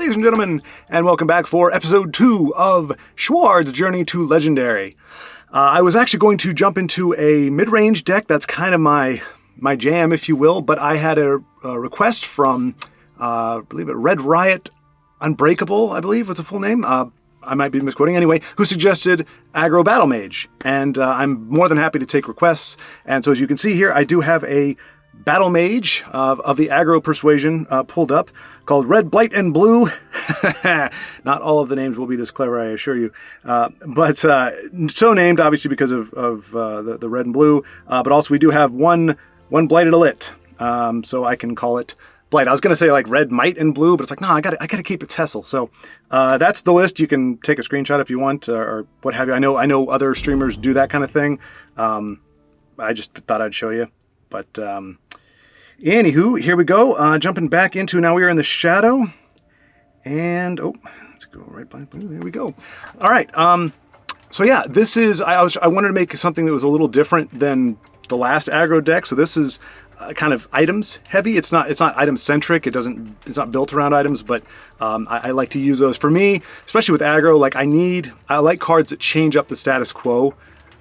ladies and gentlemen, and welcome back for episode 2 of Schwaaard's Journey to Legendary. I was actually going to jump into a mid-range deck. That's kind of my jam, if you will, but I had a request from, I believe it, Red Riot Unbreakable, I believe was the full name. I might be misquoting anyway, who suggested Aggro Battlemage, and I'm more than happy to take requests. And so as you can see here, I do have a Battlemage of the Aggro Persuasion pulled up, called Red, Blight, and Blue. Not all of the names will be this clever, I assure you. But so named, obviously, because of the red and blue. But also we do have one Blighted Elite, so I can call it Blight. I was going to say like Red, Might, and Blue, but it's like, no, I got to keep it Tessel. So that's the list. You can take a screenshot if you want, or what have you. I know other streamers do that kind of thing. I just thought I'd show you. But anywho, here we go. Jumping back into, now we are in the shadow. And, let's go right by blue. There we go. All right. So yeah, this is, I wanted to make something that was a little different than the last aggro deck. So this is kind of items heavy. It's not item centric. It's not built around items, but I like to use those. For me, especially with aggro, like I like cards that change up the status quo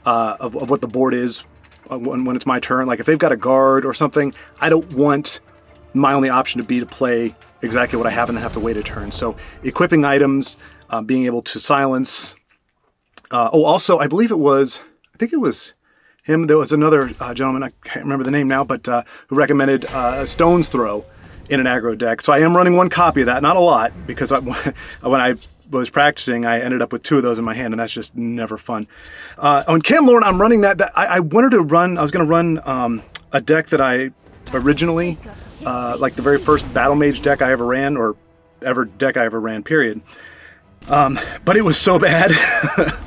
of what the board is when it's my turn. Like if they've got a guard or something, I don't want my only option to be to play exactly what I have and then have to wait a turn. So equipping items, being able to silence. Also, I think it was him. There was another gentleman, I can't remember the name now, but who recommended a Stone's Throw in an aggro deck. So I am running one copy of that, not a lot, because when I was practicing, I ended up with 2 of those in my hand, and that's just never fun. On Camlorn, I'm running that I was going to run a deck that I originally, like the very first Battlemage deck I ever ran, or deck I ever ran, period. But it was so bad.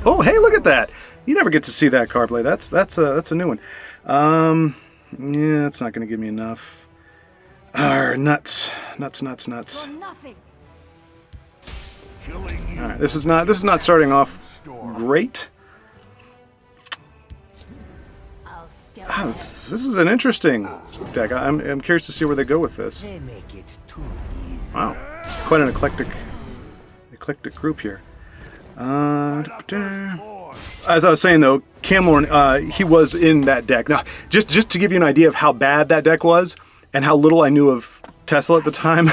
Oh, hey, look at that. You never get to see that card play. That's a new one. Yeah, it's not going to give me enough. Nuts. All right, this is not starting off great. This is an interesting deck. I'm curious to see where they go with this. Wow, quite an eclectic group here. As I was saying though, Camlorn, he was in that deck. Now, just to give you an idea of how bad that deck was and how little I knew of Tesla at the time,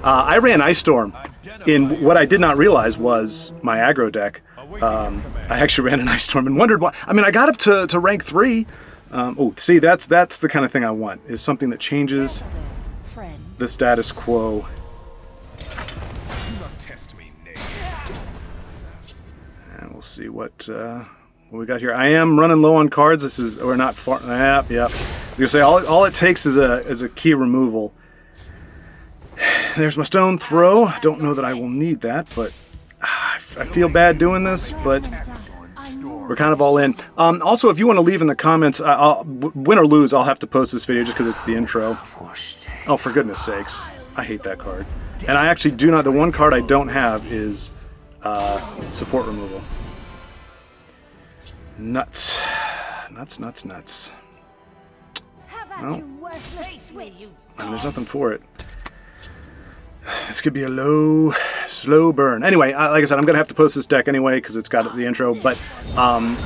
I ran Ice Storm in what I did not realize was my aggro deck. I actually ran an Ice Storm and wondered why. I mean, I got up to rank 3. See, that's the kind of thing I want, is something that changes the status quo. And we'll see what we got here. I am running low on cards. We're not far. Yep. You're gonna say all it takes is a key removal. There's my Stone Throw. Don't know that I will need that, but I feel bad doing this, but we're kind of all in. Also, if you want to leave in the comments, win or lose, I'll have to post this video just because it's the intro. Oh, for goodness sakes. I hate that card. And I actually do not, the one card I don't have is support removal. Nuts. Well, and there's nothing for it. This could be a slow burn. Anyway, like I said, I'm going to have to post this deck anyway because it's got the intro. But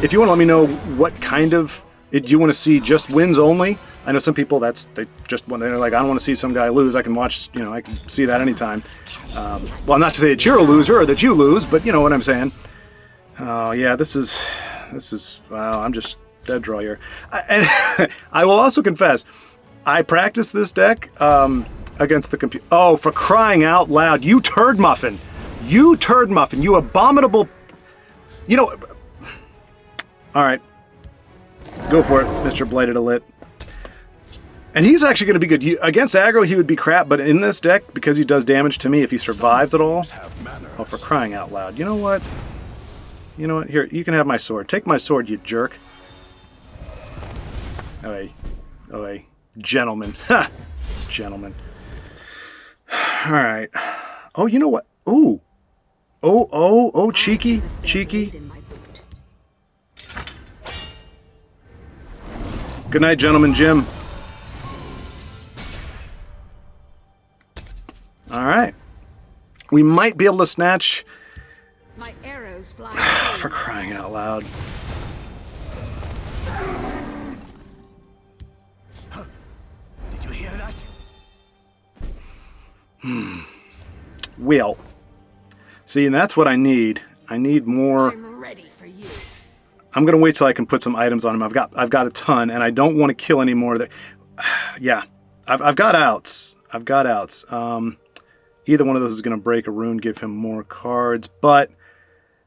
if you want to let me know what kind of you want to see, just wins only. I know some people they're like, I don't want to see some guy lose. I can watch, I can see that anytime. Well, not to say that you're a loser or that you lose, but you know what I'm saying. Oh yeah, this is wow. I'm just dead draw here. And I will also confess, I practiced this deck against the computer. Oh, for crying out loud! You turd muffin! You abominable! All right, go for it, Mr. Blighted Elite. And he's actually going to be good. Against aggro, he would be crap, but in this deck, because he does damage to me if he survives at all. Oh, for crying out loud! You know what? Here, you can have my sword. Take my sword, you jerk. Oh, hey. Gentlemen. Ha! Gentlemen. Alright. Oh, you know what? Ooh. Oh, cheeky. Good night, Gentleman Jim. Alright. We might be able to snatch... My arrows fly. For crying out loud. Did you hear that? Well. See, and that's what I need. I need more... I'm ready for you. I'm gonna wait till I can put some items on him. I've got a ton, and I don't want to kill any more. That, yeah, I've got outs. I've got outs. Either one of those is gonna break a rune, give him more cards, but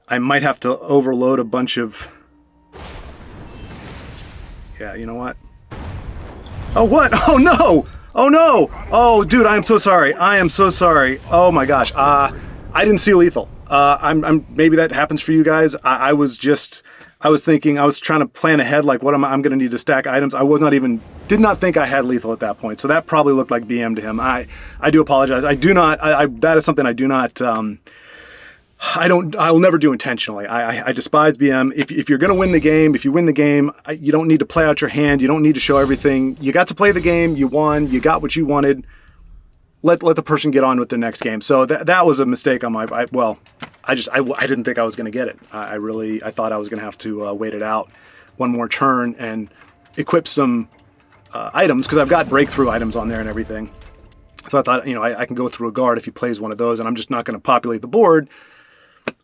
I might have to overload a bunch of. Yeah, you know what? Oh what? Oh no! Oh no! Oh dude, I am so sorry. I am so sorry. Oh my gosh. I didn't see lethal. I'm maybe that happens for you guys. I was thinking, I was trying to plan ahead, like what I'm going to need to stack items. I did not think I had lethal at that point. So that probably looked like BM to him. I do apologize. I do not, that is something I do not, I will never do intentionally. I despise BM. If you're going to win the game, if you win the game, you don't need to play out your hand. You don't need to show everything. You got to play the game. You won. You got what you wanted. Let the person get on with the next game. So that was a mistake on my, I didn't think I was going to get it. I thought I was going to have to wait it out one more turn and equip some items, because I've got breakthrough items on there and everything. So I thought, I can go through a guard if he plays one of those, and I'm just not going to populate the board.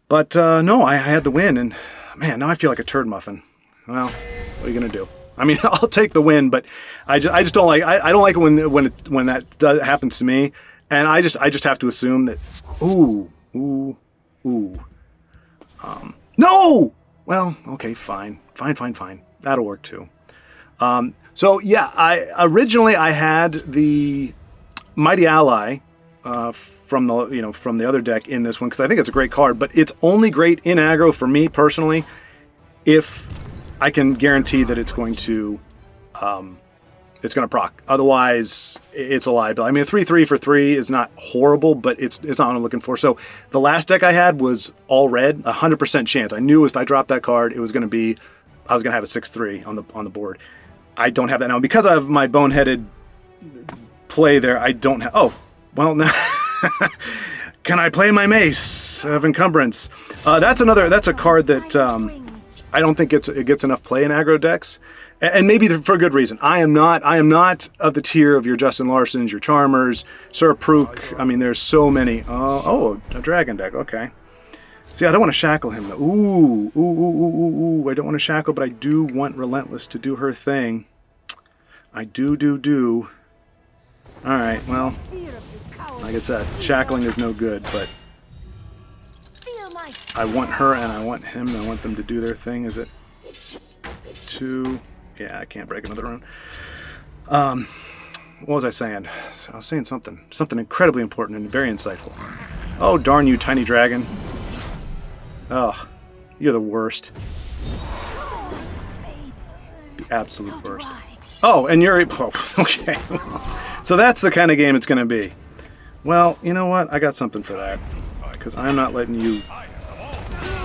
But no, I had the win, and man, now I feel like a turd muffin. Well, what are you going to do? I mean, I'll take the win, but I just don't like. I don't like it when that happens to me, and I just have to assume that. Ooh. No. Well, okay, fine. That'll work too. So yeah, originally I had the Mighty Ally from the other deck in this one, because I think it's a great card, but it's only great in aggro for me personally if I can guarantee that it's going to proc. Otherwise, it's a liability. I mean, a 3/3 for 3 is not horrible, but it's not what I'm looking for. So the last deck I had was all red, 100% chance. I knew if I dropped that card, I was going to have a 6/3 on the board. I don't have that now because I have my boneheaded play there. I don't have. Oh, well now. Can I play my Mace of Encumbrance? That's a card that. I don't think it gets enough play in aggro decks, and maybe for good reason. I am not of the tier of your Justin Larsons, your Charmers, Sir Prook. I mean, there's so many. Oh, a dragon deck. Okay. See, I don't want to shackle him though. Ooh. I don't want to shackle, but I do want Relentless to do her thing. I do. All right. Well, like I said, shackling is no good, but. I want her and I want him. I want them to do their thing. Is it 2? Yeah, I can't break another rune. What was I saying? I was saying something incredibly important and very insightful. Oh, darn you, tiny dragon. Oh, you're the worst. The absolute worst. Oh, and you're... Oh, okay. So that's the kind of game it's going to be. Well, you know what? I got something for that. Because I'm not letting you...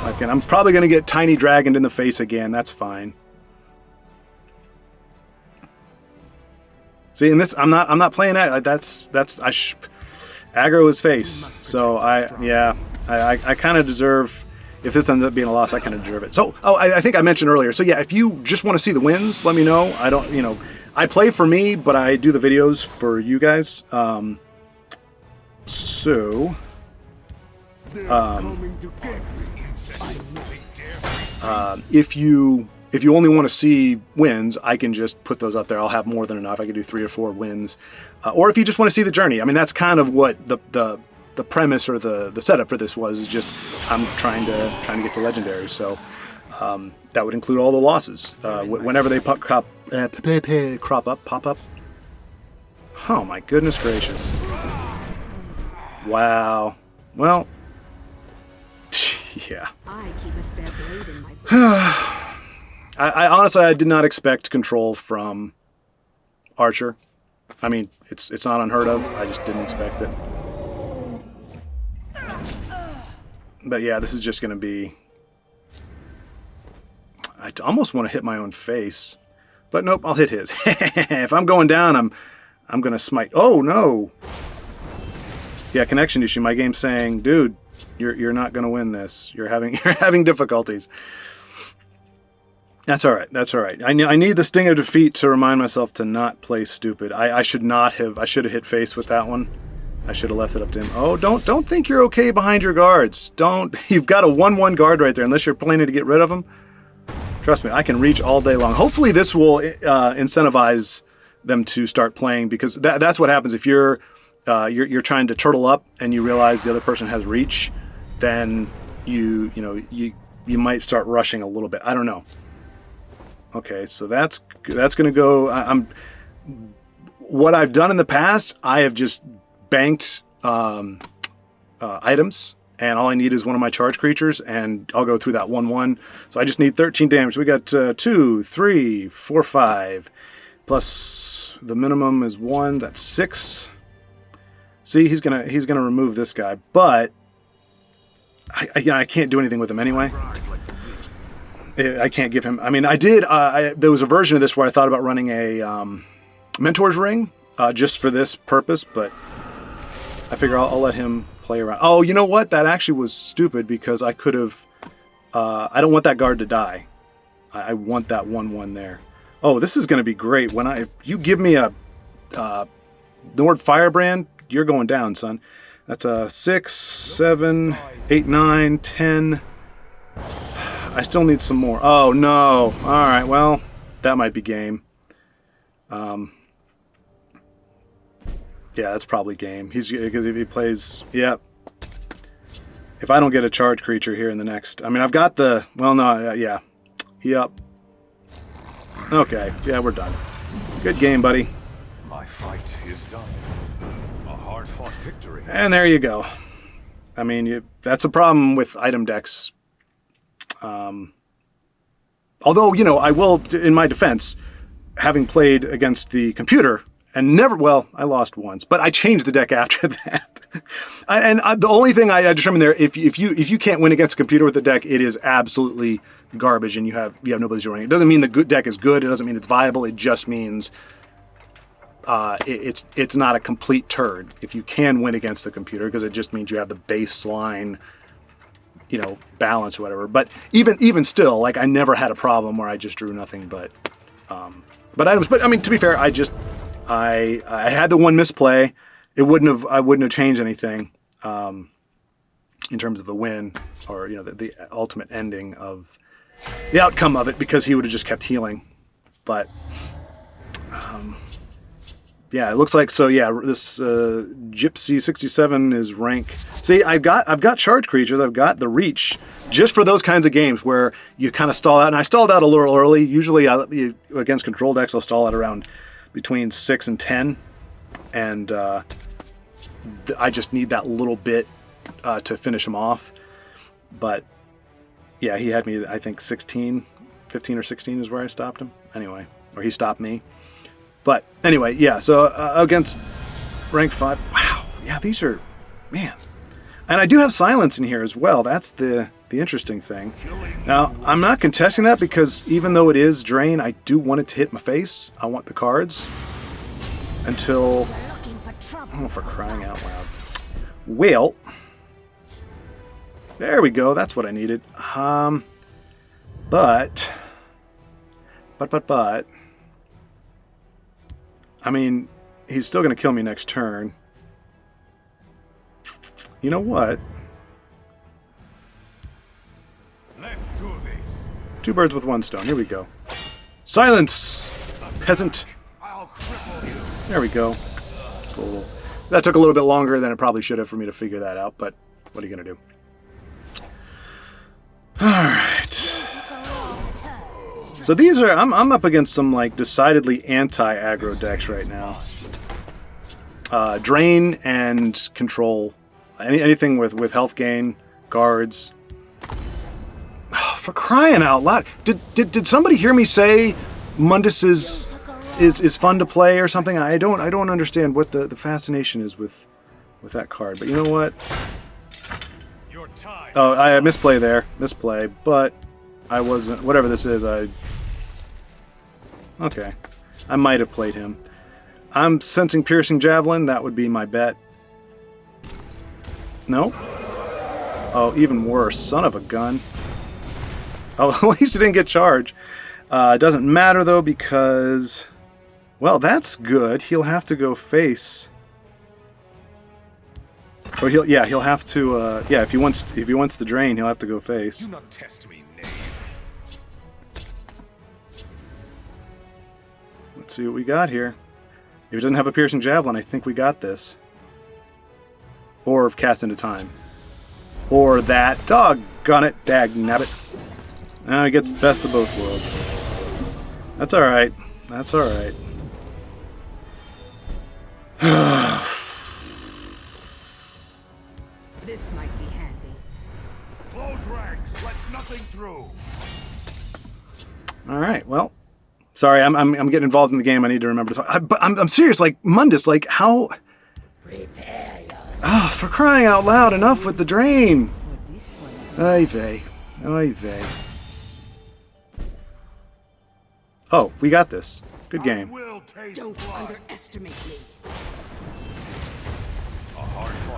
Again, I'm probably going to get tiny dragoned in the face again. That's fine. See, in this, I'm not playing that. Aggro is face. So I kind of deserve. If this ends up being a loss, I kind of deserve it. So, I think I mentioned earlier. So yeah, if you just want to see the wins, let me know. I don't, I play for me, but I do the videos for you guys. If you only want to see wins, I can just put those up there. I'll have more than enough. I can do 3 or 4 wins. Or if you just want to see the journey, I mean, that's kind of what the premise or the setup for this was. Is just I'm trying to get to legendary. So that would include all the losses whenever they crop up. Oh my goodness gracious! Wow. Well. Yeah. I keep a spare blade in my I honestly, I did not expect control from Archer. I mean, it's not unheard of. I just didn't expect it. But yeah, this is just going to be... I almost want to hit my own face. But nope, I'll hit his. If I'm going down, I'm going to smite. Oh, no. Yeah, connection issue. My game's saying, dude, you're not going to win this. You're having difficulties. That's all right. That's all right. I need the sting of defeat to remind myself to not play stupid. I should have hit face with that one. I should have left it up to him. Oh, don't think you're okay behind your guards. Don't. You've got a 1/1 guard right there. Unless you're planning to get rid of him. Trust me, I can reach all day long. Hopefully, this will incentivize them to start playing, because that's what happens if you're trying to turtle up and you realize the other person has reach. Then you might start rushing a little bit. I don't know. Okay, so that's going to go. What I've done in the past, I have just banked items, and all I need is one of my charge creatures, and I'll go through that 1/1. So I just need 13 damage. We got 2, 3, 4, 5, plus the minimum is 1. That's 6. See, he's gonna remove this guy, but I can't do anything with him anyway. I can't give him. I mean, I did. There was a version of this where I thought about running a Mentor's Ring just for this purpose, but I figure I'll let him play around. Oh, you know what? That actually was stupid, because I could have. I don't want that guard to die. I want that 1/1 there. Oh, this is going to be great. If you give me a Nord Firebrand, you're going down, son. That's a 6, 7, 8, 9, 10. I still need some more. Oh, no. All right, well, that might be game. Yeah, that's probably game. Because if he plays... Yeah. If I don't get a charge creature here in the next... I mean, I've got the... Well, no, yeah. Yep. Okay, yeah, we're done. Good game, buddy. My fight is done. A hard-fought victory. And there you go. I mean, that's a problem with item decks. Although, I will, in my defense, having played against the computer and never, well, I lost once, but I changed the deck after that. The only thing I determined there, if you can't win against a computer with the deck, it is absolutely garbage, and you have nobody running. It doesn't mean the good deck is good. It doesn't mean it's viable. It just means it's not a complete turd if you can win against the computer, because it just means you have the baseline, balance or whatever. But even still, like, I never had a problem where I just drew nothing but items. But I mean, to be fair, I had the one misplay. I wouldn't have changed anything in terms of the win, or the ultimate ending of the outcome of it, because he would have just kept healing. But yeah, it looks like so. Yeah, this Gypsy 67 is rank. See, I've got charge creatures. I've got the reach just for those kinds of games where you kind of stall out. And I stalled out a little early. Usually, against control decks, I'll stall out around between 6 and 10, and I just need that little bit to finish him off. But yeah, he had me. I think 15 or 16 is where I stopped him. Anyway, or he stopped me. But anyway, yeah, so against rank 5, wow, yeah, these are, man. And I do have silence in here as well. That's the interesting thing. Now, I'm not contesting that, because even though it is drain, I do want it to hit my face. I want the cards until, oh, for crying out loud. Well, there we go. That's what I needed. But, I mean, he's still going to kill me next turn. You know what? Let's do this. 2 birds with 1 stone. Here we go. Silence, peasant. I'll cripple you. There we go. That took a little bit longer than it probably should have for me to figure that out, but what are you going to do? All right. So these are, I'm up against some like decidedly anti-aggro decks right now. Drain and control. Anything with health gain, guards. Oh, for crying out loud. Did somebody hear me say Mundus is fun to play or something? I don't understand what the fascination is with that card. But you know what? Oh, I misplay there. Misplay, but I wasn't, whatever this is, okay. I might have played him. I'm sensing Piercing Javelin. That would be my bet. No. Oh, even worse. Son of a gun. Oh, at least he didn't get charged. It doesn't matter, though, because... Well, that's good. He'll have to go face... Or he'll have to, yeah, if he wants the drain, he'll have to go face. Do not test me, knave. Let's see what we got here. If he doesn't have a piercing javelin, I think we got this. Or cast into time. Or that. Doggone it. Dagnabbit. Now he gets best of both worlds. That's alright. That's alright. This might be handy. Close ranks. Let nothing through. Alright, well. Sorry, I'm getting involved in the game. I need to remember this. But I'm serious. Like, Mundus, like, how... Oh, for crying out loud, enough with the drain. Oy vey. Oy vey. Oh, we got this. Good game. Don't underestimate me.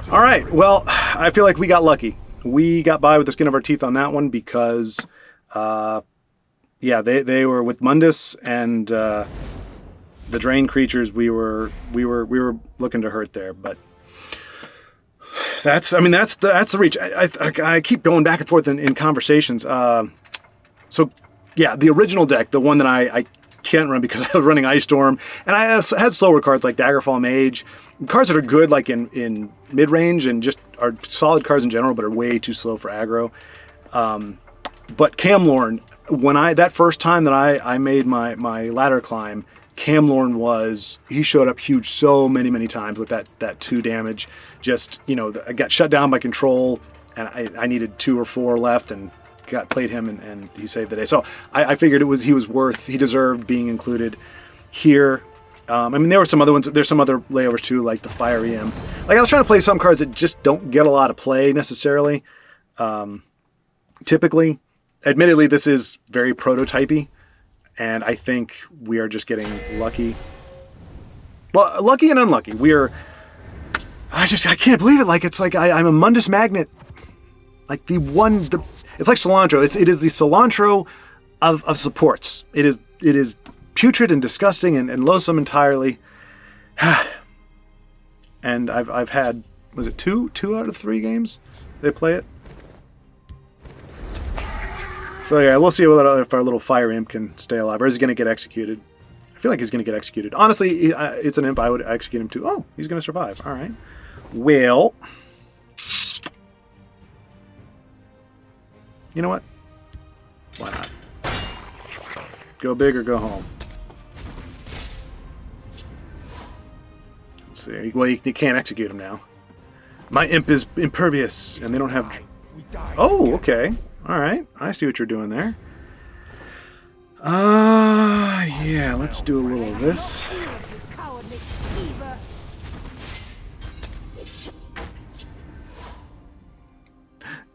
Alright, well, I feel like we got lucky. We got by with the skin of our teeth on that one because, yeah, they were with Mundus and the drain creatures. We were looking to hurt there, but that's the reach. I keep going back and forth in conversations. So yeah, the original deck, the one that I can't run because I was running Ice Storm, and I had slower cards like Daggerfall Mage, cards that are good like in mid range and just are solid cards in general, but are way too slow for aggro. But Camlorn, when that first time that I made my ladder climb, Camlorn he showed up huge so many times with that 2 damage. Just, you know, I got shut down by control, and I needed 2 or 4 left, and played him, and he saved the day. So I figured he deserved being included here. I mean, there were some other ones. There's some other layovers too, like the Fiery Imp. Like, I was trying to play some cards that just don't get a lot of play necessarily. Typically, admittedly, this is very prototypey, and I think we are just getting lucky. Well, lucky and unlucky. I can't believe it. Like, it's like I'm a Mundus magnet. Like it's like cilantro. It is the cilantro of supports. It is putrid and disgusting and loathsome entirely. And I've had, was it 2 out of 3 games they play it? So yeah, we'll see if our little Fire Imp can stay alive, or is he going to get executed? I feel like he's going to get executed. Honestly, it's an imp. I would execute him too. Oh, he's going to survive. All right. Well, you know what? Why not? Go big or go home. Let's see. Well, you can't execute him now. My imp is impervious, and they don't have... Oh, okay. All right. I see what you're doing there. Yeah, let's do a little of this.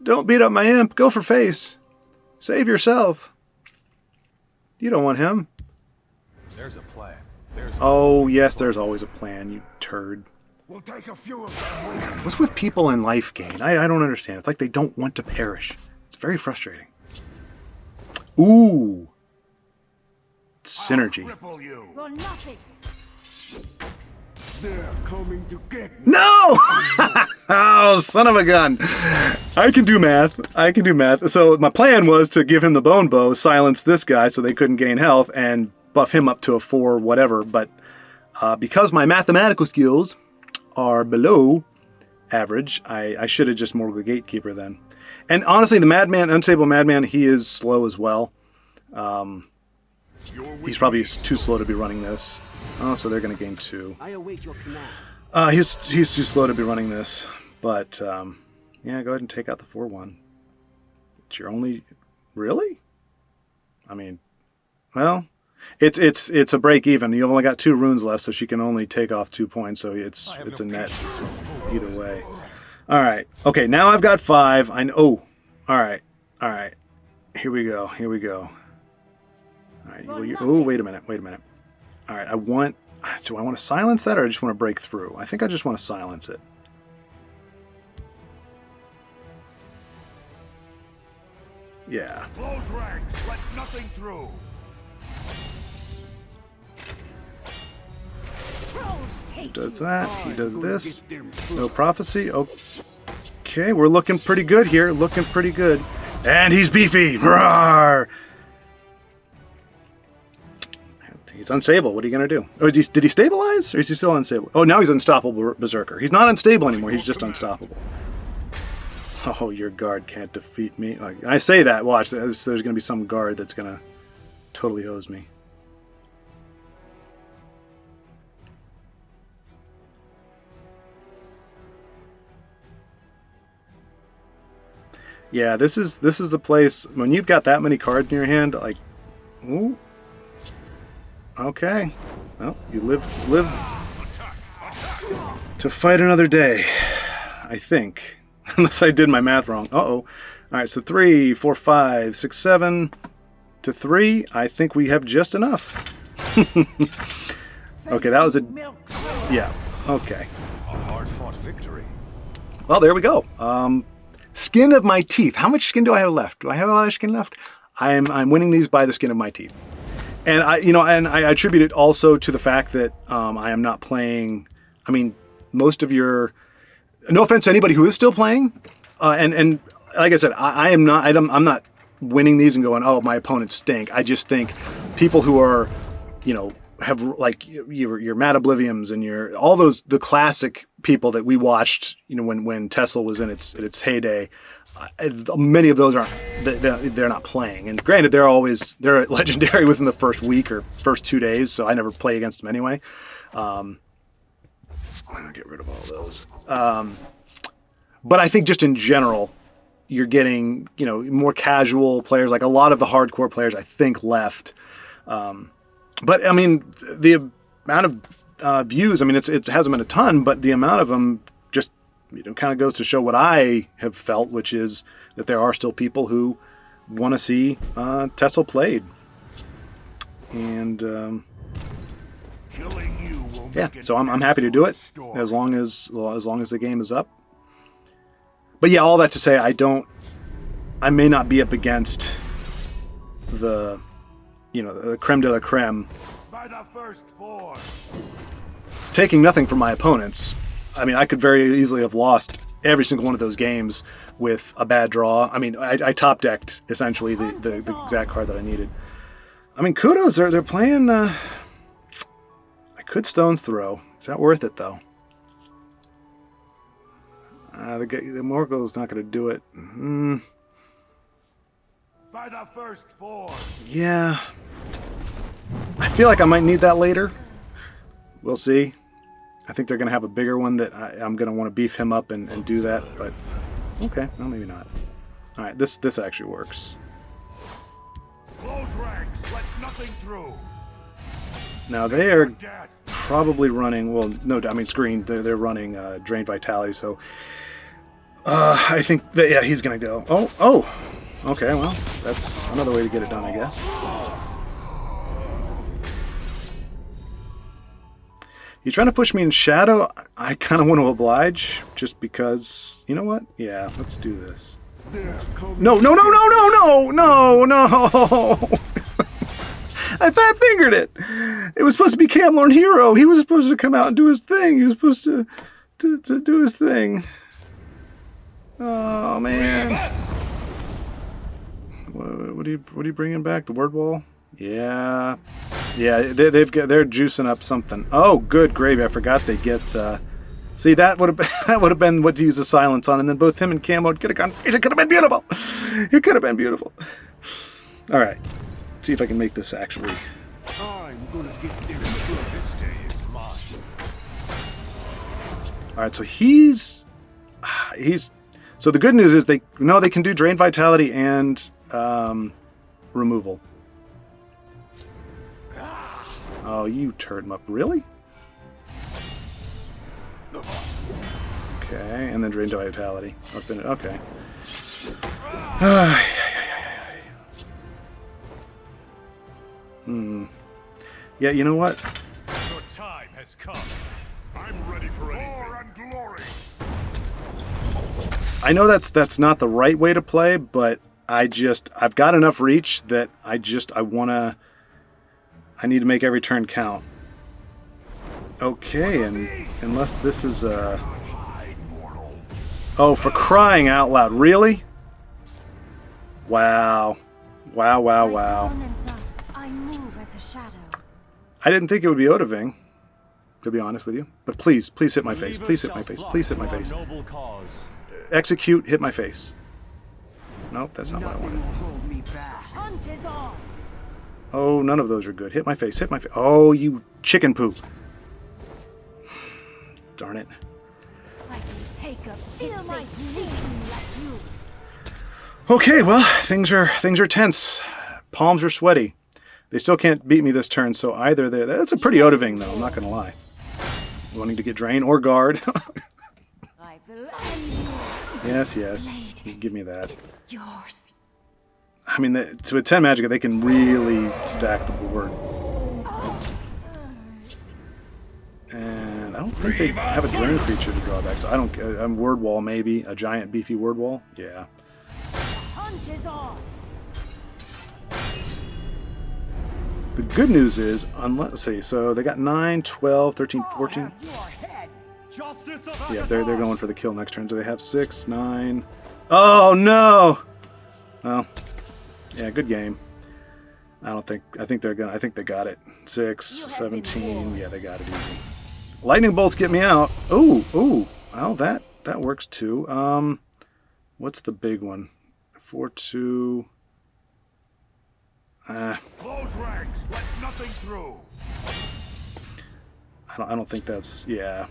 Don't beat up my imp. Go for face. Save yourself. You don't want him. There's a plan. Oh, yes, there's always a plan, you turd. We'll take a few of them. What's with people in life gain? I don't understand. It's like they don't want to perish. It's very frustrating. Ooh. Synergy. You're nothing. They're coming to get me. No! Oh, son of a gun. I can do math. So my plan was to give him the bone bow, silence this guy so they couldn't gain health, and buff him up to a 4 whatever. But because my mathematical skills are below average, I should have just mortal the gatekeeper then. And honestly, the Unstable Madman, he is slow as well. He's probably too slow to be running this. Oh, so they're going to gain 2. I await your command. He's too slow to be running this. But, yeah, go ahead and take out the 4-1. It's your only... Really? I mean, well, it's a break even. You've only got 2 runes left, so she can only take off 2 points, so it's a net either way. All right. Okay, now I've got 5. I know. Oh, all right. Here we go. All right. Oh, wait a minute. All right. Do I want to silence that, or I just want to break through? I think I just want to silence it. Yeah. Close ranks. Let nothing through. Trolls He take does you. that. He does this. No prophecy. Okay, we're looking pretty good here. Looking pretty good. And he's beefy. Roar! He's unstable. What are you going to do? Or did he stabilize? Or is he still unstable? Oh, now he's unstoppable berserker. He's not unstable anymore. He's just unstoppable. Oh, your guard can't defeat me. Like, I say that. Watch. There's going to be some guard that's going to totally hose me. Yeah, this is the place when you've got that many cards in your hand. Like, ooh, okay, well, you live to fight another day, I think, unless I did my math wrong. All right, so 3, 4, 5, 6, 7 to 3. I think we have just enough. Okay, that was a yeah. Okay. A hard-fought victory. Well, there we go. Skin of my teeth. How much skin do I have left? Do I have a lot of skin left? I'm winning these by the skin of my teeth. And I attribute it also to the fact that I am not playing. I mean, most of your, no offense to anybody who is still playing, and like I said, I'm not winning these and going, oh, my opponents stink. I just think people who are, have like your Mad Obliviums and your all those the classic people that we watched, when Tesla was in its heyday. Many of those aren't they're not playing, and granted they're legendary within the first week or first 2 days, so I never play against them anyway. I'll get rid of all those. But I think just in general, you're getting more casual players, like a lot of the hardcore players I think left. But I mean, the amount of views, I mean, it hasn't been a ton, but the amount of them just kind of goes to show what I have felt, which is that there are still people who want to see Tesla played. And yeah, so I'm happy to do it as long as the game is up. But yeah, all that to say, I may not be up against the creme de la creme. By the first four. Taking nothing from my opponents. I mean, I could very easily have lost every single one of those games with a bad draw. I mean, I top decked essentially the exact card that I needed. I mean, kudos. They're playing. I could Stone's Throw. Is that worth it though? The Morgul's not going to do it. By the first four. Yeah. I feel like I might need that later. We'll see. I think they're going to have a bigger one that I'm going to want to beef him up and do that, but okay, well, maybe not. All right, this actually works. Close ranks, let nothing through. Now they are probably running, well, no, I mean, screen, they're running Drain Vitality, so I think that, yeah, he's going to go. Oh, okay, well, that's another way to get it done, I guess. You're trying to push me in shadow? I kind of want to oblige, just because, you know what? Yeah, let's do this. No! I fat-fingered it! It was supposed to be Camlorn Hero. He was supposed to come out and do his thing. He was supposed to do his thing. Oh, man. What are you bringing back? The word wall? Yeah, they're juicing up something. Oh, good gravy! I forgot they get. See, that would have been what to use the silence on, and then both him and Camo could have gone. It could have been beautiful. It could have been beautiful. All right, let's see if I can make this actually. I'm gonna get there. This day is mine. All right, so he's. So the good news is they can do Drain Vitality and removal. Oh, you turned him up. Really? Okay, and then Drain Vitality. Okay. Yeah, you know what? Your time has come. I'm ready for anything. War and glory. I know that's not the right way to play, but I've got enough reach that I need to make every turn count. Okay, and unless this is oh, for crying out loud, really? Wow. Wow, wow, wow. I move as a shadow. I didn't think it would be Odaving, to be honest with you. But please hit my face. Please hit my face. Please hit my face. Execute, hit my face. Nope, that's not what I wanted. Hunt is on. Oh, none of those are good. Hit my face, hit my face. Oh, you chicken poop. Darn it. I can take a feel my sneaking like you. Okay, well, things are tense. Palms are sweaty. They still can't beat me this turn, so either there. That's a pretty Odaving, though, I'm not going to lie. Wanting to get drain or guard. I will end you. Yes. Give me that. It's yours. I mean, with 10 Magicka, they can really stack the board. And I don't think they have a drain creature to draw back, so I don't. I'm Word Wall, maybe. A giant, beefy Word Wall? Yeah. Hunt is on. The good news is, let's see, so they got 9, 12, 13, 14. Yeah, they're going for the kill next turn. So they have 6, 9. Oh no! Well, yeah, good game. I think they got it. 6, 17. Yeah, they got it easy. Lightning bolts get me out. Ooh. Well, that works too. What's the big one? 4-2. Close ranks, let nothing through. I don't think that's, yeah.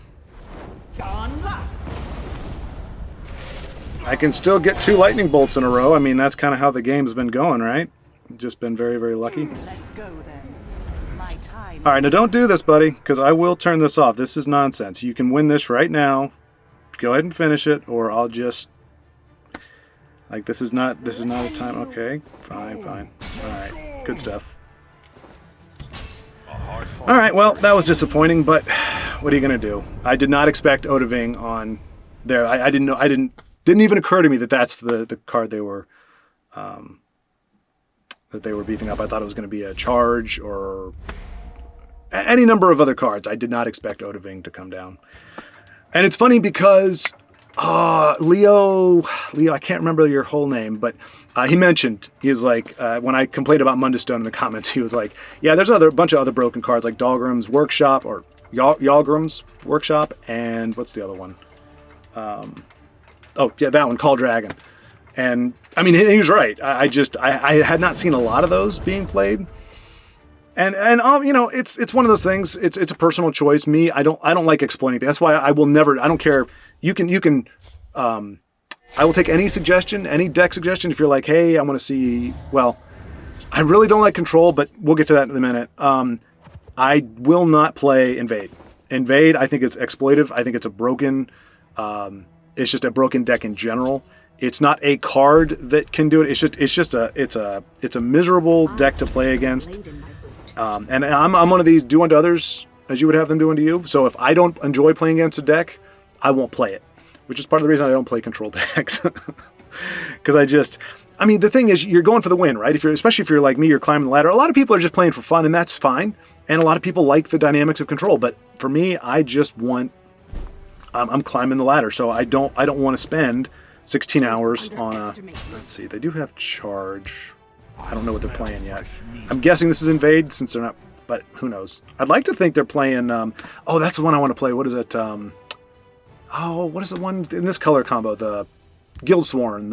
I can still get 2 lightning bolts in a row. I mean, that's kind of how the game's been going, right? Just been very, very lucky. Let's go then. My time. All right, now don't do this, buddy, because I will turn this off. This is nonsense. You can win this right now. Go ahead and finish it, or I'll just... Like, this is not a time. Okay, fine. All right, good stuff. All right, well, that was disappointing, but what are you gonna do? I did not expect Odaving on there. I didn't know. Didn't even occur to me that that's the card they were beefing up. I thought it was going to be a charge or any number of other cards. I did not expect Odaving to come down. And it's funny because Leo, I can't remember your whole name, but he mentioned, he was like, when I complained about Mundustone in the comments, he was like, yeah, there's a bunch of other broken cards like Dahlgrim's Workshop or Yalgrim's Workshop, and what's the other one? Oh, yeah, that one, Call Dragon. And, I mean, he was right. I had not seen a lot of those being played. And you know, it's one of those things. It's a personal choice. Me, I don't like exploiting things. That's why I will never. I don't care. You can. I will take any suggestion, any deck suggestion. If you're like, hey, I want to see. Well, I really don't like control, but we'll get to that in a minute. I will not play Invade. Invade, I think it's exploitive. I think it's a broken. It's just a broken deck in general. It's not a card that can do it. It's a miserable deck to play against. And I'm one of these do unto others as you would have them do unto you. So if I don't enjoy playing against a deck, I won't play it, which is part of the reason I don't play control decks. Because I mean, the thing is, you're going for the win, right? Especially if you're like me, you're climbing the ladder. A lot of people are just playing for fun, and that's fine. And a lot of people like the dynamics of control. But for me, I just want. I'm climbing the ladder, so I don't want to spend 16 hours on a. Let's see, they do have charge. I don't know what they're playing yet. I'm guessing this is Invade since they're not, but who knows? I'd like to think they're playing. Oh, that's the one I want to play. What is it? What is the one in this color combo? The Guildsworn.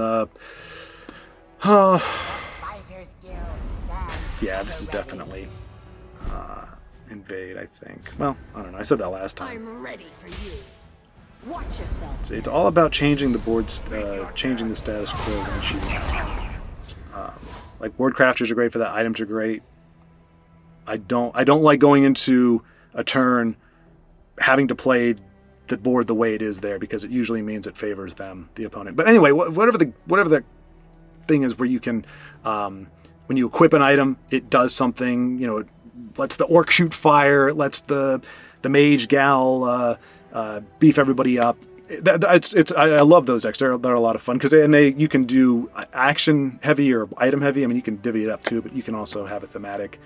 Yeah, this is definitely Invade, I think. Well, I don't know. I said that last time. I'm ready for you. Watch yourself. See, it's all about changing the board's, changing the status quo when shooting. Like board crafters are great for that. Items are great. I don't like going into a turn having to play the board the way it is there, because it usually means it favors them, the opponent. But anyway, whatever the thing is where you can, when you equip an item, it does something. You know, it lets the orc shoot fire. It lets the mage gal beef everybody up. I love those decks. They're a lot of fun because you can do action heavy or item heavy. I mean, you can divvy it up too, but you can also have a thematic.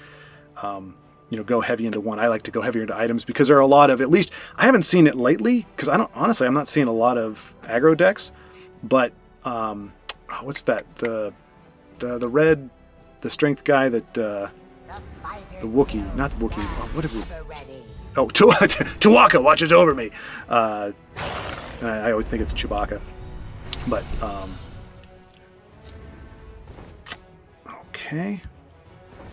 Go heavy into one. I like to go heavier into items because there are a lot of, at least I haven't seen it lately because I'm not seeing a lot of aggro decks, but what's that? The red, the strength guy that the Wookiee, not the Wookiee. Oh, what is it? Oh, Chewbacca watches over me. I always think it's Chewbacca, but okay.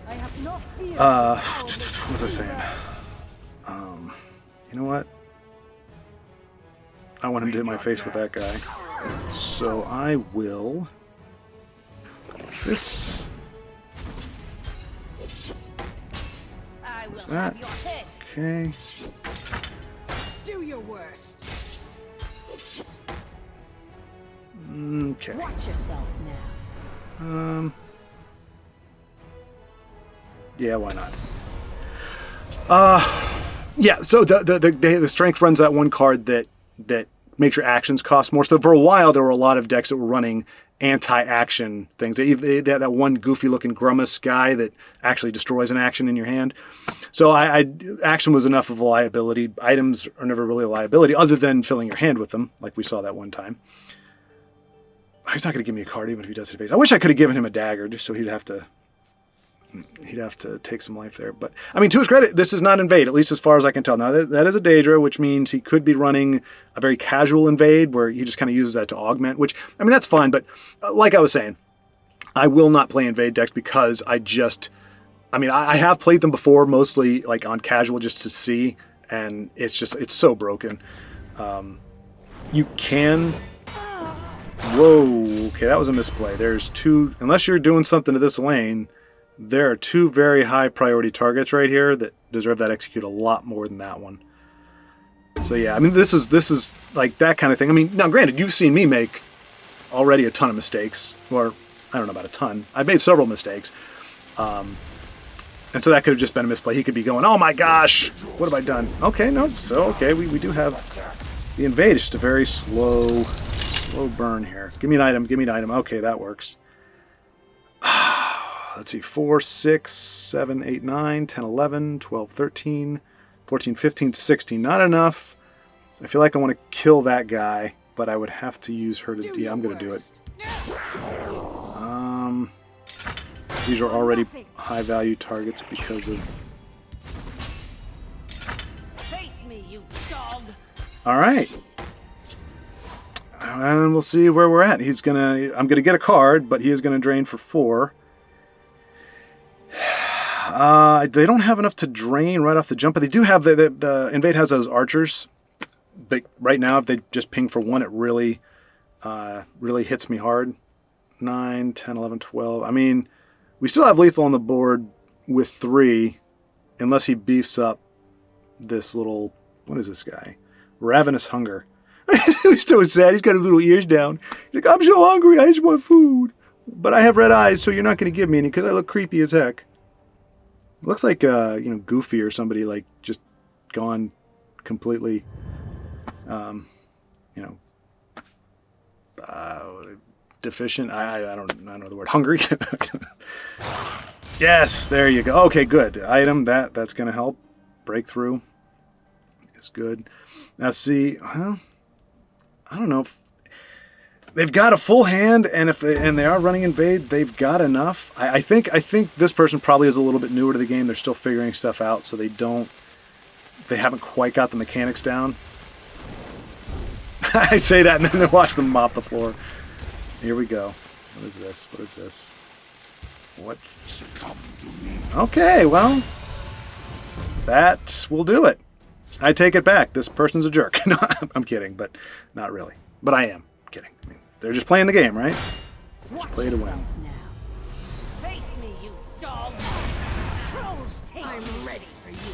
What was I saying? You know what? I want him to hit my face with that guy. So I will... This... That. Okay. Do your worst. Okay. Watch yourself now. Yeah, why not? Yeah, so the strength runs that one card that makes your actions cost more. So for a while, there were a lot of decks that were running anti-action things. They had that one goofy-looking Grummus guy that actually destroys an action in your hand. So action was enough of a liability. Items are never really a liability, other than filling your hand with them, like we saw that one time. He's not going to give me a card even if he does hit face. I wish I could have given him a dagger just so he'd have to take some life there. But, I mean, to his credit, this is not invade, at least as far as I can tell. Now, that is a Daedra, which means he could be running a very casual invade where he just kind of uses that to augment, which, I mean, that's fine. But like I was saying, I will not play invade decks because I have played them before, mostly like on casual just to see, and it's so broken. You can... Whoa, okay, that was a misplay. There's two, unless you're doing something to this lane... There are two very high priority targets right here that deserve that execute a lot more than that one. So yeah, I mean, this is like that kind of thing. I mean, now granted, you've seen me make already a ton of mistakes, or I don't know about a ton. I've made several mistakes. And so that could have just been a misplay. He could be going, oh my gosh, what have I done? Okay, no, so okay, we do have the invade. It's just a very slow burn here. Give me an item. Okay, that works. Let's see, 4, 6, 7, 8, 9, 10, 11, 12, 13, 14, 15, 16. Not enough. I feel like I want to kill that guy, but I would have to use her to... Yeah, I'm going to do it. These are already high-value targets because of... Face me, you dog. All right. And we'll see where we're at. I'm going to get a card, but he is going to drain for 4. They don't have enough to drain right off the jump, but they do have the invade has those archers. But right now, if they just ping for 1, it really hits me hard. 9, 10, 11, 12. I mean, we still have lethal on the board with 3, unless he beefs up this little, what is this guy? Ravenous Hunger. He's so sad. He's got his little ears down. He's like, I'm so hungry. I just want food. But I have red eyes, so you're not going to give me any because I look creepy as heck. It looks like, Goofy or somebody, like, just gone completely, deficient. I don't know the word. Hungry. Yes, there you go. Okay, good. Item, that's going to help. Breakthrough is good. Now, see, well, I don't know if they've got a full hand, and they are running invade, they've got enough. I think this person probably is a little bit newer to the game. They're still figuring stuff out, so they haven't quite got the mechanics down. I say that, and then they watch them mop the floor. Here we go. What is this? What? Okay, well, that will do it. I take it back. This person's a jerk. No, I'm kidding, but not really. But I am kidding. I mean, they're just playing the game, right? Play to win. Face me, you dog. Trolls take I'm ready for you.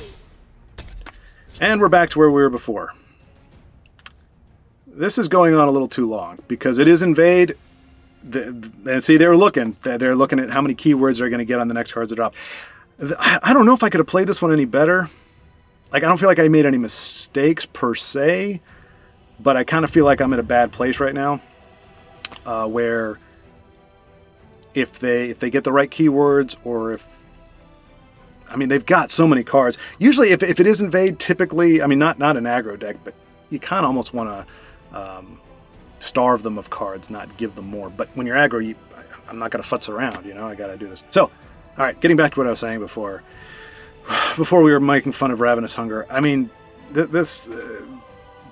And we're back to where we were before. This is going on a little too long because it is invade. And see, they're looking at how many keywords they're going to get on the next cards to drop. I don't know if I could have played this one any better. Like, I don't feel like I made any mistakes per se. but I kind of feel like I'm in a bad place right now, where if they get the right keywords, or if, I mean, they've got so many cards. Usually, if it is invade, typically, I mean, not an aggro deck, but you kind of almost want to starve them of cards, not give them more. But when you're aggro, I'm not going to futz around, you know, I got to do this. So, all right, getting back to what I was saying before we were making fun of Ravenous Hunger. I mean, this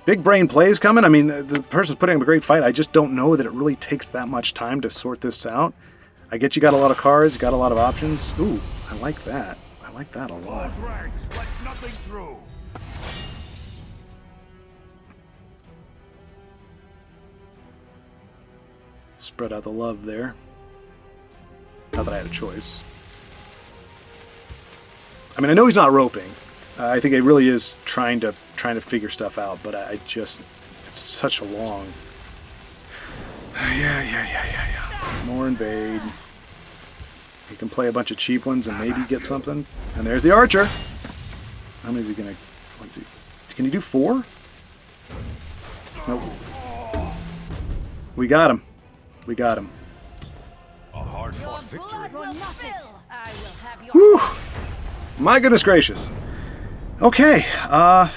big brain plays coming. I mean, the person's putting up a great fight. I just don't know that it really takes that much time to sort this out. I get you got a lot of cards, you got a lot of options. Ooh, I like that. I like that a lot. Close ranks, let nothing through. Spread out the love there. Not that I had a choice. I mean, I know he's not roping. I think he really is trying to figure stuff out, but I just, it's such a long. Yeah. More invade. He can play a bunch of cheap ones and maybe get something. And there's the archer. How many is he gonna? Let's see. Can he do 4? Nope. We got him. We got him. A hard-fought victory. I will have your Whew. My goodness gracious. Okay. I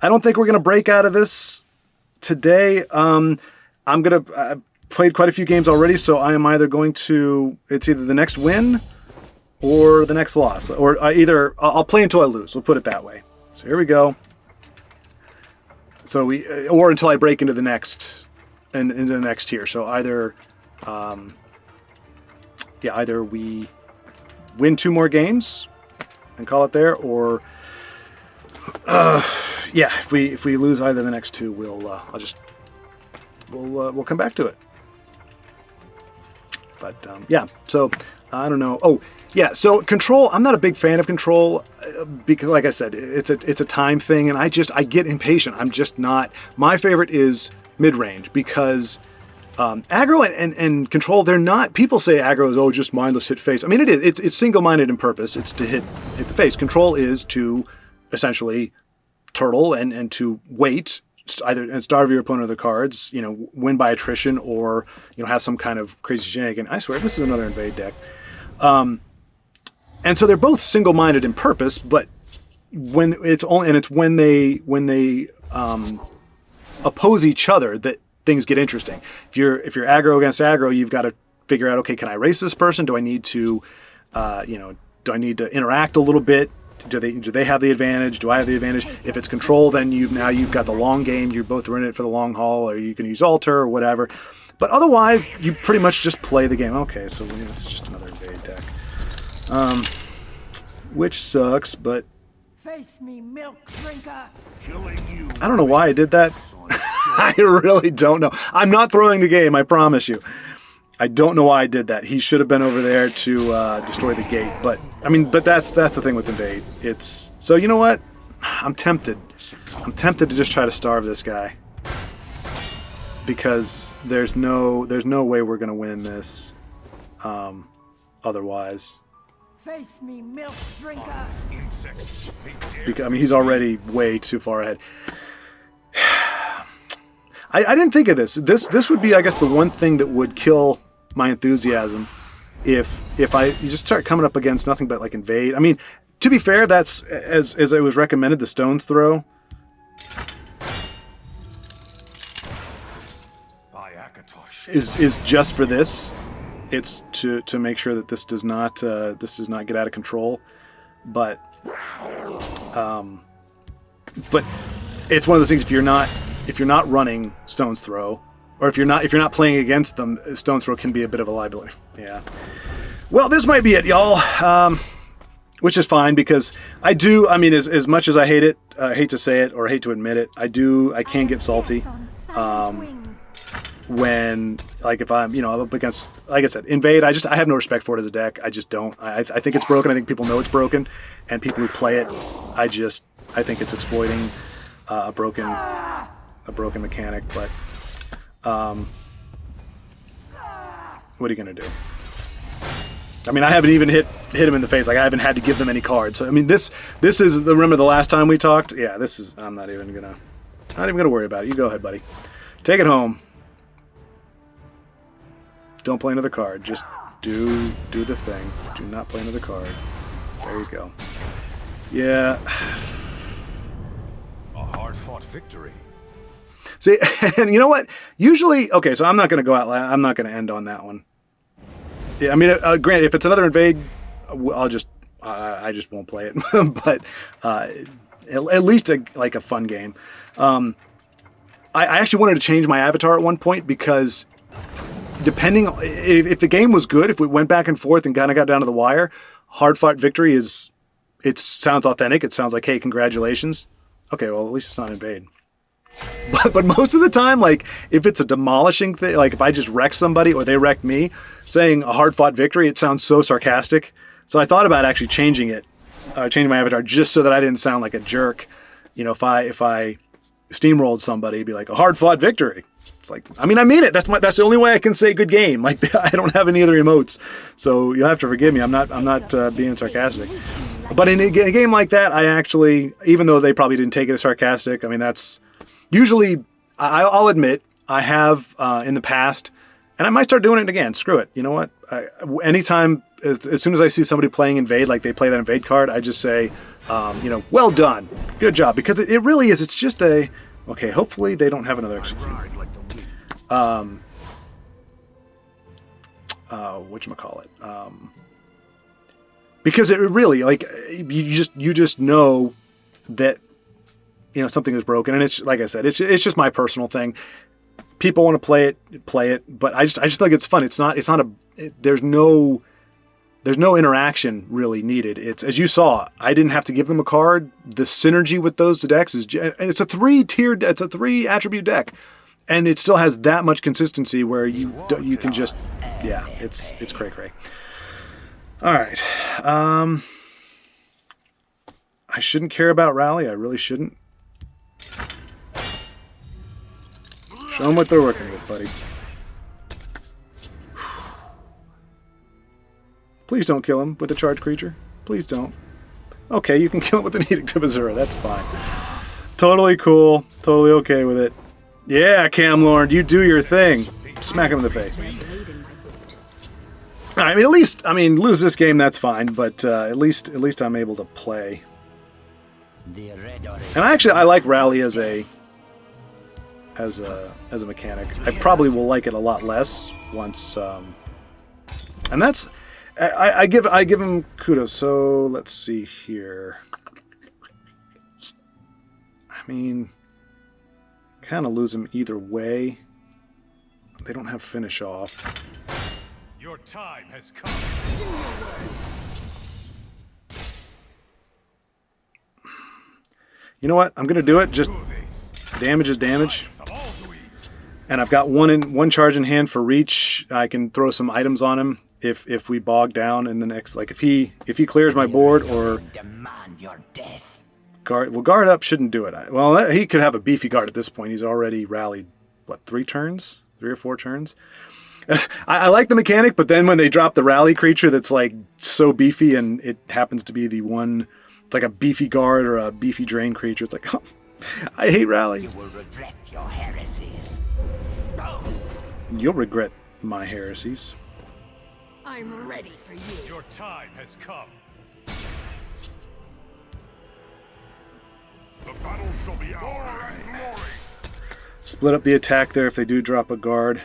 don't think we're gonna break out of this today. I played quite a few games already, so I am either going to, it's either the next win or the next loss, or I'll play until I lose. We'll put it that way. So here we go. So or until I break into the next, into the next tier. So either, either we win 2 more games and call it there, or if we lose either of the next 2, we'll come back to it. But so I don't know. Oh yeah, so control. I'm not a big fan of control because, like I said, it's a time thing, and I get impatient. I'm just not. My favorite is mid range because aggro and control. They're not. People say aggro is just mindless hit face. I mean, it is. It's single minded in purpose. It's to hit the face. Control is to essentially turtle and to wait. Either and starve your opponent of the cards, win by attrition, or have some kind of crazy shenanigan. I swear this is another invade deck, and so they're both single-minded in purpose. But when they oppose each other that things get interesting. If you're aggro against aggro, you've got to figure out, okay, can I race this person? Do I need to do I need to interact a little bit? Do they have the advantage? Do I have the advantage? If it's control, then you've got the long game. You're both in it for the long haul, or you can use altar or whatever. But otherwise, you pretty much just play the game. Okay, so it's just another invade deck, which sucks. But face me, milk drinker. Killing you. I don't know why I did that. I really don't know. I'm not throwing the game. I promise you. I don't know why I did that. He should have been over there to destroy the gate. But I mean, that's the thing with invade. It's so you know what? I'm tempted. I'm tempted to just try to starve this guy because there's no way we're gonna win this otherwise. Face me, milk drinker. Because, I mean, he's already way too far ahead. I didn't think of this. This would be, I guess, the one thing that would kill my enthusiasm if you just start coming up against nothing but like invade. I mean, to be fair, that's as it was recommended, the stone's throw. Is just for this. It's to make sure that this does not get out of control. But it's one of those things. If you're not running Stone's Throw, or if you're not playing against them, Stone's Throw can be a bit of a liability. Yeah. Well, this might be it, y'all. Which is fine because I mean, as much as I hate it, hate to say it or hate to admit it, I can get salty. When, like, if I'm up against, like I said, invade, I have no respect for it as a deck. I just don't. I think it's broken. I think people know it's broken, and people who play it, I think it's exploiting a broken mechanic. But what are you gonna do? I mean, I haven't even hit him in the face. Like, I haven't had to give them any cards. So I mean, this is remember the last time we talked? Yeah, this is. I'm not even gonna. Not even going to worry about it. You go ahead, buddy. Take it home. Don't play another card. Just do the thing. Do not play another card. There you go. Yeah. A hard-fought victory. See, and you know what? Usually, okay, so I'm not going to go out. I'm not going to end on that one. Yeah, I mean, granted, if it's another invade, I just won't play it. But at least like a fun game. I actually wanted to change my avatar at one point because depending if the game was good, if we went back and forth and kind of got down to the wire, hard fought victory it sounds authentic. It sounds like, hey, congratulations. Okay, well, at least it's not invade. But most of the time, like if it's a demolishing thing, like if I just wreck somebody or they wreck me, saying a hard fought victory, it sounds so sarcastic. So I thought about actually changing my avatar just so that I didn't sound like a jerk. You know, if I steamrolled somebody, it'd be like a hard fought victory. It's like, I mean, I mean it. That's the only way I can say good game. Like I don't have any other emotes, so you'll have to forgive me. I'm not being sarcastic. But in a game like that, I actually, even though they probably didn't take it as sarcastic, I mean that's usually I'll admit I have in the past, and I might start doing it again. Screw it. You know what? Anytime, as soon as I see somebody playing invade, like they play that invade card, I just say, well done, good job, because it really is. It's just okay. Hopefully they don't have another execute. Whatchamacallit? Because it really, like, you just know that something is broken, and it's like I said, it's just my personal thing. People want to play it, but I just think it's fun. There's no interaction really needed. It's, as you saw, I didn't have to give them a card. The synergy with those decks it's a 3 attribute deck, and it still has that much consistency where you can just, yeah, it's cray. All right. I shouldn't care about rally. I really shouldn't. Show them what they're working with, buddy. Please don't kill him with a charged creature. Please don't. Okay, you can kill him with an Edict of Azura. That's fine. Totally cool. Totally okay with it. Yeah, Camlorn, you do your thing. Smack him in the face. I mean, lose this game, that's fine, but at least I'm able to play. And I like rally as a mechanic. I probably will like it a lot less once. And that's I give him kudos. So let's see here. I mean, kind of lose him either way. They don't have finish off. Your time has come. You know what? I'm gonna do it. Just damage is damage. And I've got one charge in hand for reach. I can throw some items on him if we bog down in the next, like if he clears my board or demand your death. Guard up shouldn't do it. Well, he could have a beefy guard at this point. He's already rallied what, 3 or 4 turns. I like the mechanic, but then when they drop the rally creature that's like so beefy and it happens to be the one, it's like a beefy guard or a beefy drain creature. It's like, oh, I hate rally. You will regret your heresies. You'll regret my heresies. I'm ready for you. Your time has come. The battle shall be ours. Split up the attack there if they do drop a guard.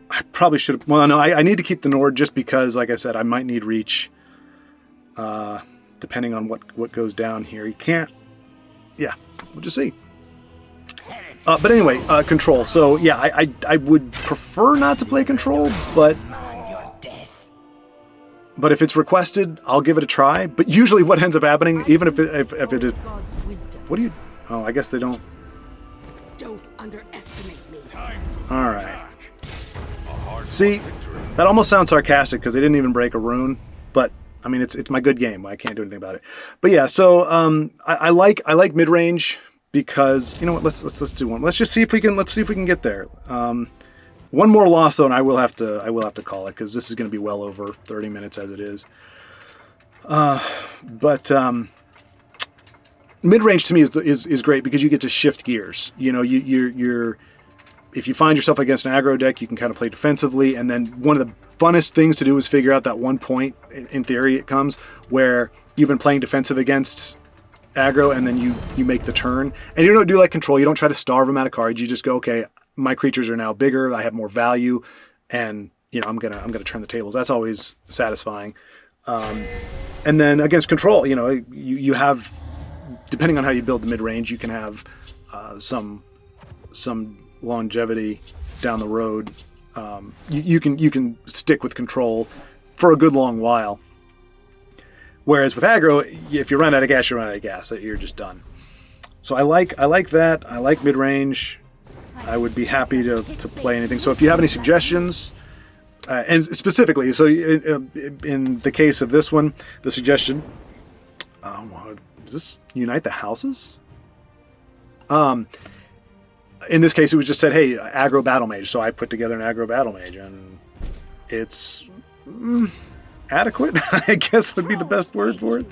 I probably should have... Well, no, I need to keep the Nord just because, like I said, I might need reach. Depending on what goes down here. You can't... Yeah, we'll just see. But anyway, control. So, yeah, I would prefer not to play control, but if it's requested, I'll give it a try. But usually what ends up happening, even if it is... What do you... Oh, I guess they don't... Don't underestimate me. All right. See, that almost sounds sarcastic because they didn't even break a rune, but I mean it's my good game. I can't do anything about it. But yeah, so I like mid range because you know what? Let's do one. Let's see if we can get there. One more loss though, and I will have to call it because this is going to be well over 30 minutes as it is. But mid-range to me is great because you get to shift gears. You know, you're if you find yourself against an aggro deck, you can kind of play defensively, and then one of the funnest things to do is figure out that one point, in theory it comes, where you've been playing defensive against aggro, and then you make the turn. And you don't do like control, you don't try to starve them out of cards, you just go, okay, my creatures are now bigger, I have more value, and you know, I'm gonna turn the tables. That's always satisfying. And then against control, you know, you have, depending on how you build the mid-range, you can have some longevity down the road. You can stick with control for a good long while. Whereas with aggro, if you run out of gas, you run out of gas. You're just done. So I like that. I like mid-range. I would be happy to play anything. So if you have any suggestions, and specifically, so in the case of this one, the suggestion, does this unite the houses? In this case, it was just said, hey, Aggro Battlemage. So I put together an Aggro Battlemage, and it's adequate, I guess would be the best word for it.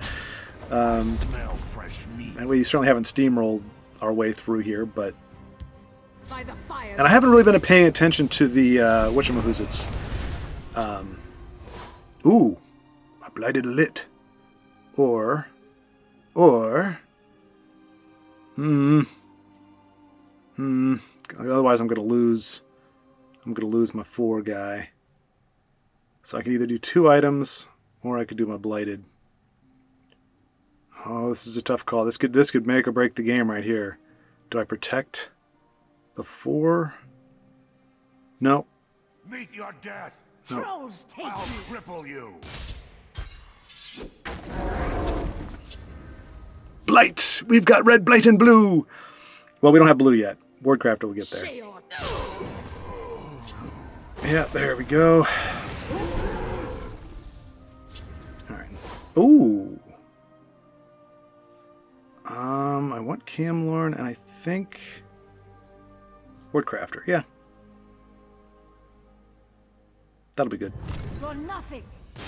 And we certainly haven't steamrolled our way through here, but... And I haven't really been paying attention to the, whatchamacallits. Ooh, a Blighted Lit. Otherwise I'm gonna lose my 4 guy. So I can either do 2 items, or I could do my Blighted. Oh, this is a tough call. This could make or break the game right here. Do I protect the 4? No. Meet your death. No. Trolls take I'll you. cripple you. Blight! We've got red, blight, and blue! Well, we don't have blue yet. Wardcrafter will get there. Yeah, there we go. Alright. Ooh! I want Camlorn, and I think... Wardcrafter, yeah. That'll be good. You're nothing.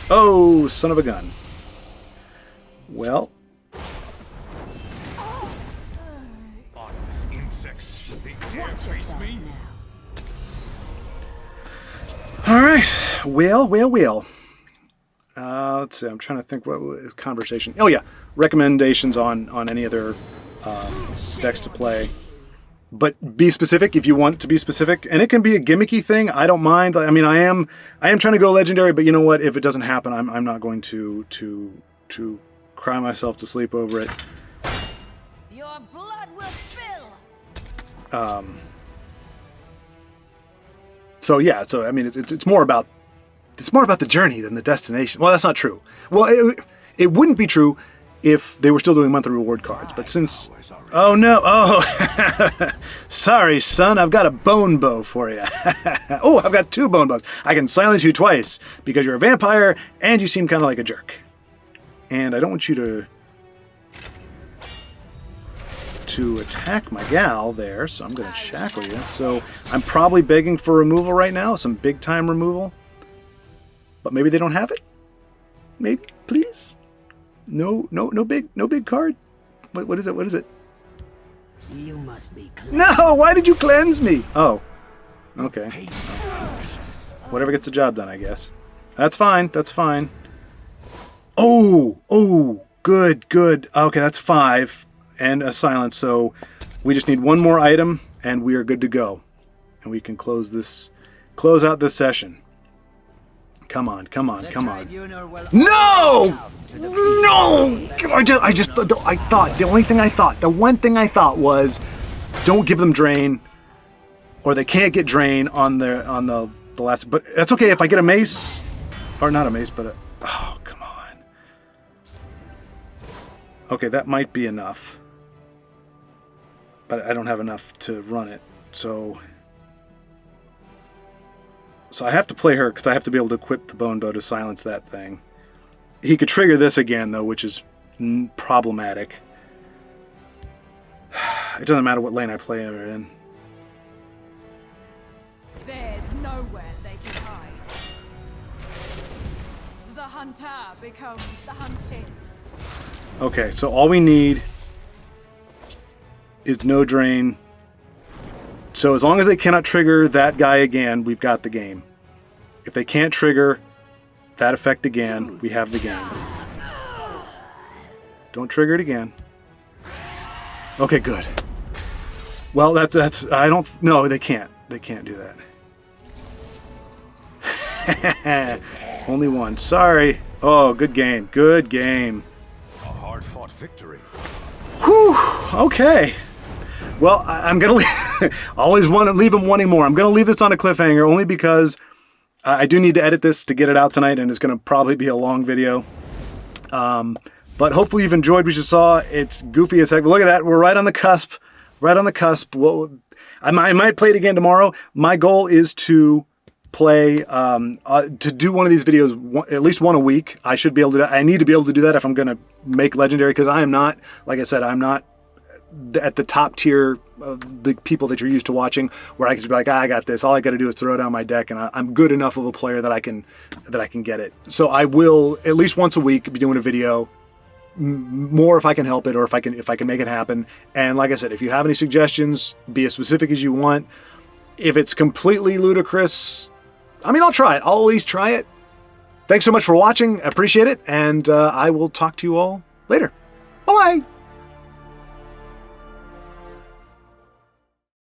Oh, son of a gun. Well... Heartless insects. They dare face me. Alright. Well. Let's see, I'm trying to think what was conversation. Oh yeah, recommendations on any other decks to play. But be specific if you want to be specific, and it can be a gimmicky thing. I don't mind. I mean, I am trying to go legendary, but you know what? If it doesn't happen, I'm not going to cry myself to sleep over it. Your blood will spill. So yeah. So I mean, it's more about the journey than the destination. Well, that's not true. Well, it wouldn't be true if they were still doing monthly reward cards. But since... Oh, no. Oh, sorry, son. I've got a bone bow for you. Oh, I've got 2 bone bows. I can silence you twice because you're a vampire and you seem kind of like a jerk. And I don't want you to attack my gal there, so I'm going to shackle you. So I'm probably begging for removal right now, some big-time removal. But maybe they don't have it? Maybe? Please? No big card? What is it? You must be No! Why did you cleanse me? Oh. Okay. Whatever gets the job done, I guess. That's fine. Oh! Good. Okay, that's 5. And a silence, so we just need 1 more item, and we are good to go. And we can close out this session. Come on. No! I thought the one thing I thought was, don't give them drain, or they can't get drain on the last. But that's okay if I get a mace, or not a mace, but oh, come on. Okay, that might be enough, but I don't have enough to run it, so I have to play her because I have to be able to equip the bone bow to silence that thing. He could trigger this again, though, which is problematic. It doesn't matter what lane I play her in. There's nowhere they can hide. The hunter becomes the hunted. Okay, so all we need is no drain. So as long as they cannot trigger that guy again, we've got the game. If they can't trigger that effect again, we have the game. Don't trigger it again. Okay, good. Well, that's I don't, no, they can't. They can't do that. Only one. Sorry. Oh, good game. Good game. A hard-fought victory. Whew. Okay. Well, I'm going to always want to leave them wanting more. I'm going to leave this on a cliffhanger only because I do need to edit this to get it out tonight, and it's going to probably be a long video. But hopefully you've enjoyed what you saw. It's goofy as heck. But look at that. We're right on the cusp. Right on the cusp. Well, I might play it again tomorrow. My goal is to play, to do one of these videos, at least one a week. I should be able to, I need to be able to do that if I'm going to make Legendary, because I am not, like I said, I'm not at the top tier of the people that you're used to watching, where I can just be like, I got this. All I got to do is throw down my deck, and I'm good enough of a player that I can get it. So I will at least once a week be doing a video, more if I can help it, or if I can make it happen. And like I said, if you have any suggestions, be as specific as you want. If it's completely ludicrous, I mean, I'll try it. I'll at least try it. Thanks so much for watching. I appreciate it, and I will talk to you all later. Bye-bye.